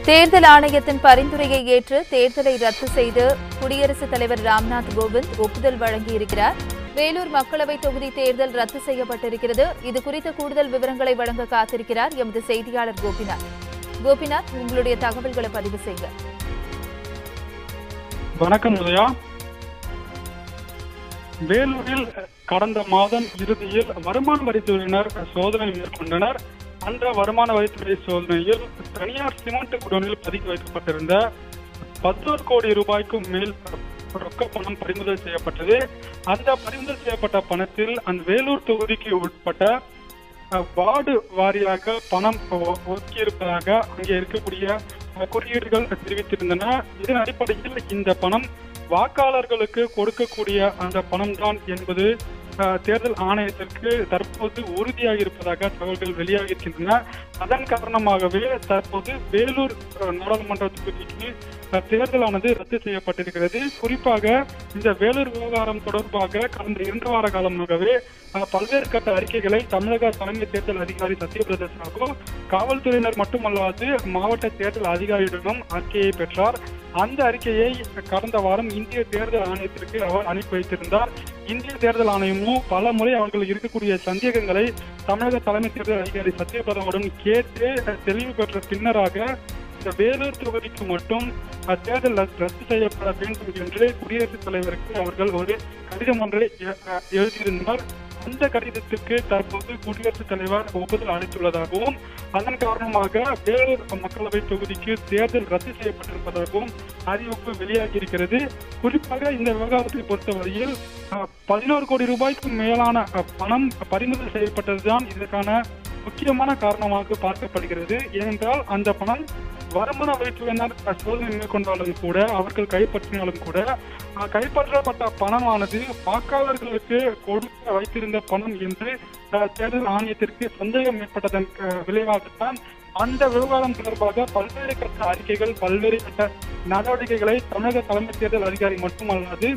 தேர்தல் ஆணையத்தின் பரிந்துரையை ஏற்று தேர்தலை ரத்து செய்து குடியரசுத் தலைவர் ராம்நாத் கோவிந்த் ஒப்புதல் வழங்கியிருக்கிறார். வேலூர் மக்களவைத் தொகுதி தேர்தல் ரத்து செய்யப்பட்டிருக்கிறது. இதுகுறித்த கூடுதல் விவரங்களை வழங்க காத்திருக்கிறார் எமது செய்தியாளர் கோபிநாத். கோபிநாத், உங்களுடைய தகவல்களை பதிவு செய்யுங்க. வணக்கம் உதயா. வேலூரில் கடந்த மாதம் இறுதியில் வருமான வரித்துறையினர் சோதனை மேற்கொண்டனர். அந்த வருமான வரித்துறை சோதனையில் தனியார் சிமெண்ட் குடோனில் பதுக்கி வைக்கப்பட்டிருந்த 11 கோடி ரூபாய்க்கும் மேல் ரொக்க பணம் பறிமுதல் செய்யப்பட்டது. அந்த பறிமுதல் செய்யப்பட்ட பணத்தில் அந்த வேலூர் தொகுதிக்கு உட்பட்ட வார்டு வாரியாக பணம் ஒதுக்கியிருப்பதாக அங்கே இருக்கக்கூடிய குறியீடுகள் தெரிவித்திருந்தன. இதன் அடிப்படையில் இந்த பணம் வாக்காளர்களுக்கு கொடுக்கக்கூடிய அந்த பணம் தான் என்பது தேர்தல் ஆணையத்திற்கு தற்போது உறுதியாக இருப்பதாக தகவல்கள் வெளியாகியிருக்கின்றன. அதன் காரணமாகவே தற்போது வேலூர் நாடாளுமன்ற தொகுதிக்கு தேர்தலானது ரத்து செய்யப்பட்டிருக்கிறது. குறிப்பாக இந்த வேலூர் விவகாரம் தொடர்பாக கடந்த 2 வார காலமாகவே பல்வேறு கட்ட அறிக்கைகளை தமிழக தலைமை தேர்தல் அதிகாரி சத்யபிரதா சாஹூ காவல்துறையினர் மட்டுமல்லாது மாவட்ட தேர்தல் அதிகாரியிடமும் அறிக்கையை பெற்றார். அந்த அறிக்கையை கடந்த வாரம் இந்திய தேர்தல் ஆணையத்திற்கு அவர் அனுப்பி வைத்திருந்தார். இந்திய தேர்தல் ஆணையமும் பல முறை அவர்கள் இருக்கக்கூடிய சந்தேகங்களை தமிழக தலைமை தேர்தல் அதிகாரி சத்யபிரதாவுடன் கேட்டு தெளிவு பெற்ற பின்னராக இந்த வேலூர் தொகுதிக்கு மட்டும் தேர்தல் ரத்து செய்யப்பட வேண்டும் என்று குடியரசுத் தலைவருக்கு அவர்கள் ஒரு கடிதம் ஒன்றை எழுதியிருந்தார். அந்த கடிதத்திற்கு தற்போது குடியரசுத் தலைவர் ஒப்புதல் அளித்துள்ளதாகவும் அதன் காரணமாக வேலூர் மக்களவை தொகுதிக்கு தேர்தல் ரத்து செய்யப்பட்டிருப்பதாகவும் அறிவிப்பு வெளியாகி இருக்கிறது. குறிப்பாக இந்த விவகாரத்தை பொறுத்தவரையில் 11 கோடி ரூபாய்க்கு மேலான பணம் பறிமுதல் செய்யப்பட்டதுதான் இதற்கான முக்கியமான காரணமாக பார்க்கப்படுகிறது. ஏனென்றால் அந்த பணம் வருமான வரித்துறையினர் சோதனை மேற்கொண்டாலும் கூட அவர்கள் கைப்பற்றினாலும் கூட கைப்பற்றப்பட்ட பணமானது வாக்காளர்களுக்கு கொடுக்க வைத்திருந்த பணம் என்று தேர்தல் ஆணையத்திற்கு சந்தேகம் ஏற்பட்டதன் விளைவாகத்தான் அந்த விவகாரம் தொடர்பாக பல்வேறு கட்ட அறிக்கைகள் பல்வேறு கட்ட நடவடிக்கைகளை தமிழக தலைமை தேர்தல் அதிகாரி மட்டுமல்லாது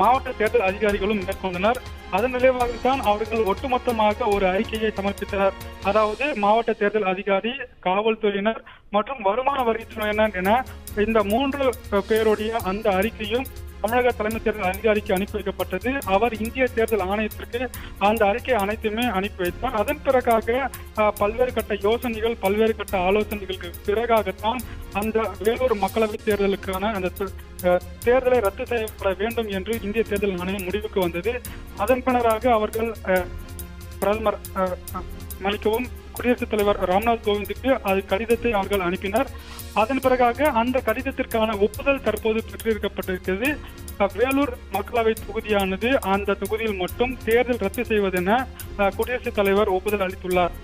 மாவட்ட தேர்தல் அதிகாரிகளும் மேற்கொண்டனர். அதன் விளைவாகத்தான் அவர்கள் ஒட்டுமொத்தமாக ஒரு அறிக்கையை சமர்ப்பித்தனர். அதாவது மாவட்ட தேர்தல் அதிகாரி, காவல்துறையினர் மற்றும் வருமான வரித்துறையினர் என இந்த 3 பேருடைய அந்த அறிக்கையும் தமிழக தலைமை தேர்தல் அதிகாரிக்கு அனுப்பி வைக்கப்பட்டது. அவர் இந்திய தேர்தல் ஆணையத்திற்கு அந்த அறிக்கை அனைத்துமே அனுப்பி வைத்தார். அதன் பிறகாக பல்வேறு கட்ட யோசனைகள் பல்வேறு கட்ட ஆலோசனைகளுக்கு பிறகாகத்தான் அந்த வேலூர் மக்களவை தேர்தலுக்கான அந்த தேர்தலை ரத்து செய்யப்பட வேண்டும் என்று இந்திய தேர்தல் ஆணையம் முடிவுக்கு வந்தது. அதன் பின்னராக அவர்கள் பிரதமர் மன்னிக்கவும் குடியரசுத் தலைவர் ராம்நாத் கோவிந்துக்கு அது கடிதத்தை அவர்கள் அனுப்பினர். அதன் பிறகாக அந்த கடிதத்திற்கான ஒப்புதல் தற்போது பெற்றிருக்கப்பட்டிருக்கிறது. வேலூர் மக்களவை தொகுதியானது அந்த தொகுதியில் மட்டும் தேர்தல் ரத்து செய்வதென குடியரசுத் தலைவர் ஒப்புதல் அளித்துள்ளார்.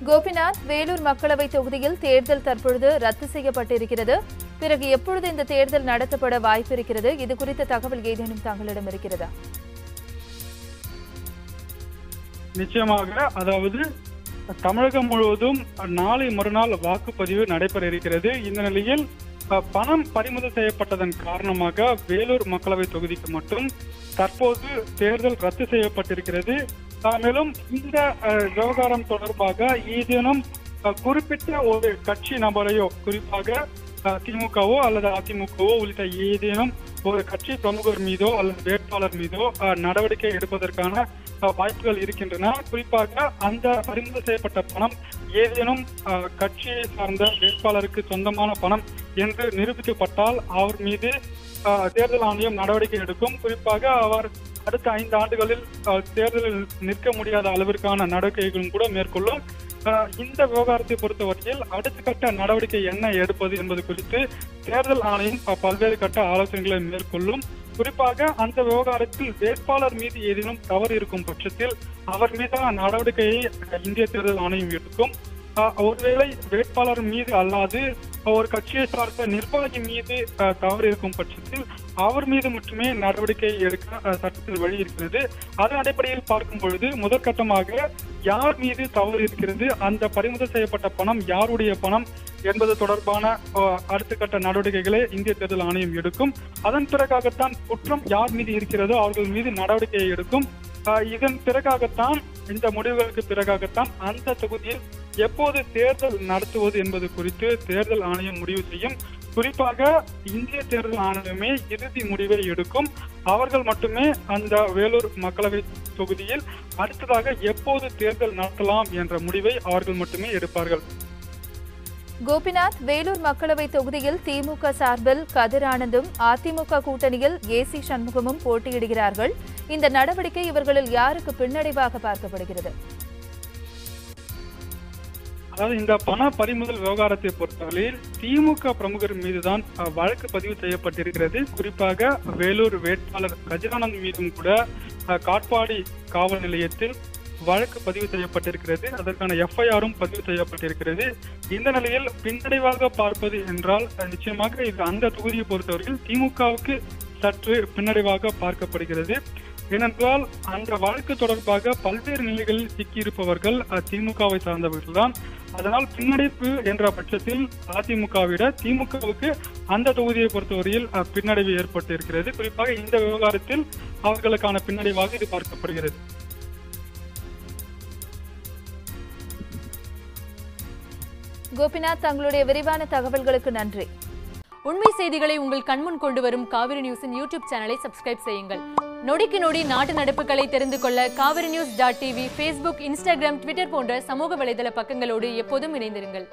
கோபிநாத், வேலூர் மக்களவை தொகுதியில் தேர்தல் தற்பொழுது ரத்து செய்யப்பட்டிருக்கிறது. பிறகு எப்பொழுது இந்த தேர்தல் நடத்தப்பட வாய்ப்பு இருக்கிறது? இது குறித்த தகவல் ஏதேனும் தங்களிடம் இருக்கிறதா? நிச்சயமாக, அதாவது தமிழகம் முழுவதும் நாளை மறுநாள் வாக்குப்பதிவு நடைபெற இருக்கிறது. இந்த நிலையில் பணம் பறிமுதல் செய்யப்பட்டதன் காரணமாக வேலூர் மக்களவை தொகுதிக்கு மட்டும் தற்போது தேர்தல் ரத்து செய்யப்பட்டிருக்கிறது. மேலும் இந்த விவகாரம் தொடர்பாக ஏதேனும் குறிப்பிட்ட ஒரு கட்சி நபரையோ, குறிப்பாக திமுகவோ அல்லது அதிமுகவோ உள்ளிட்ட ஏதேனும் ஒரு கட்சி பிரமுகர் மீதோ அல்லது வேட்பாளர் மீதோ நடவடிக்கை எடுப்பதற்கான வாய்ப்புகள் இருக்கின்றன. குறிப்பாக அந்த பறிமுதல் செய்யப்பட்ட பணம் ஏதேனும் கட்சியை சார்ந்த வேட்பாளருக்கு சொந்தமான பணம் என்று நிரூபிக்கப்பட்டால் அவர் மீது தேர்தல் ஆணையம் நடவடிக்கை எடுக்கும். குறிப்பாக அவர் அடுத்த 5 ஆண்டுகளில் தேர்தலில் நிற்க முடியாத அளவிற்கான நடவடிக்கைகளும் கூட மேற்கொள்ளும். இந்த விவகாரத்தை பொறுத்தவரையில் அடுத்த கட்ட நடவடிக்கை என்ன எடுப்பது என்பது குறித்து தேர்தல் ஆணையம் பல்வேறு கட்ட ஆலோசனைகளை மேற்கொள்ளும். குறிப்பாக அந்த விவகாரத்தில் வேட்பாளர் மீது ஏதேனும் தவறு இருக்கும் பட்சத்தில் அவர் மீதான நடவடிக்கையை இந்திய தேர்தல் ஆணையம் எடுக்கும். ஒருவேளை வேட்பாளர் மீது அல்லாது ஒரு கட்சியை சார்ந்த நிர்வாகி மீது தவறு இருக்கும் பட்சத்தில் அவர் மீது மட்டுமே நடவடிக்கை எடுக்க சட்டத்தில் வழி இருக்கிறது. அதன் அடிப்படையில் பார்க்கும் பொழுது முதற்கட்டமாக யார் மீது தவறு இருக்கிறது, அந்த பறிமுதல் செய்யப்பட்ட பணம் யாருடைய பணம் என்பது தொடர்பான அடுத்த கட்ட நடவடிக்கைகளை இந்திய தேர்தல் ஆணையம் எடுக்கும். அதன் பிறகாகத்தான் குற்றம் யார் மீது இருக்கிறதோ அவர்கள் மீது நடவடிக்கையை எடுக்கும். இதன் பிறகாகத்தான் இந்த முடிவுகளுக்கு பிறகாகத்தான் அந்த தொகுதியில் எப்போது தேர்தல் நடத்துவது என்பது குறித்து தேர்தல் ஆணையம் முடிவு செய்யும். குறிப்பாக இந்திய தேர்தல் ஆணையமே இறுதி முடிவை எடுக்கும். அவர்கள் மட்டுமே அந்த வேலூர் மக்களவை தொகுதியில் அடுத்ததாக எப்போது தேர்தல் நடத்தலாம் என்ற முடிவை அவர்கள் மட்டுமே எடுப்பார்கள். கோபிநாத், வேலூர் மக்களவை தொகுதியில் திமுக சார்பில் கதிர் ஆனந்தும் அதிமுக கூட்டணியில் ஏசி சண்முகமும் போட்டியிடுகிறார்கள். இந்த நடவடிக்கை இவர்களில் யாருக்கு பின்னடைவாக பார்க்கப்படுகிறது? அதாவது இந்த பண பறிமுதல் விவகாரத்தை பொறுத்தவரையில் திமுக பிரமுகர் மீதுதான் வழக்கு பதிவு செய்யப்பட்டிருக்கிறது. குறிப்பாக வேலூர் வேட்பாளர் கதிரானந்த் மீதும் கூட காட்பாடி காவல் நிலையத்தில் வழக்கு பதிவு செய்யப்பட்டிருக்கிறது. அதற்கான எஃப்ஐஆரும் பதிவு செய்யப்பட்டிருக்கிறது. இந்த நிலையில் பின்னடைவாக பார்ப்பது என்றால் நிச்சயமாக இது அந்த தொகுதியை பொறுத்தவரையில் திமுகவுக்கு சற்று பின்னடைவாக பார்க்கப்படுகிறது. ஏனென்றால் அந்த வழக்கு தொடர்பாக பல்வேறு நிலைகளில் சிக்கியிருப்பவர்கள் திமுகவை சார்ந்தவர்கள் தான். அதனால் பின்னடைப்பு என்ற பட்சத்தில் அதிமுகவிட திமுகவுக்கு அந்த தொகுதியை பொறுத்தவரையில் பின்னடைவு ஏற்பட்டிருக்கிறது. குறிப்பாக இந்த விவகாரத்தில் அவர்களுக்கான பின்னடைவாக இது பார்க்கப்படுகிறது. கோபிநாத், தங்களுடைய விரிவான தகவல்களுக்கு நன்றி. உண்மை செய்திகளை உங்கள் கண்முன் கொண்டு வரும் காவிரி நியூஸின் யூடியூப் சேனலை சப்ஸ்கிரைப் செய்யுங்கள். நொடிக்கு நொடி நாட்டு நடப்புகளை தெரிந்து கொள்ள kaverinews.tv, Facebook, Instagram, Twitter போன்ற சமூக வலைதள பக்கங்களோடு எப்போதும் இணைந்திருங்கள்.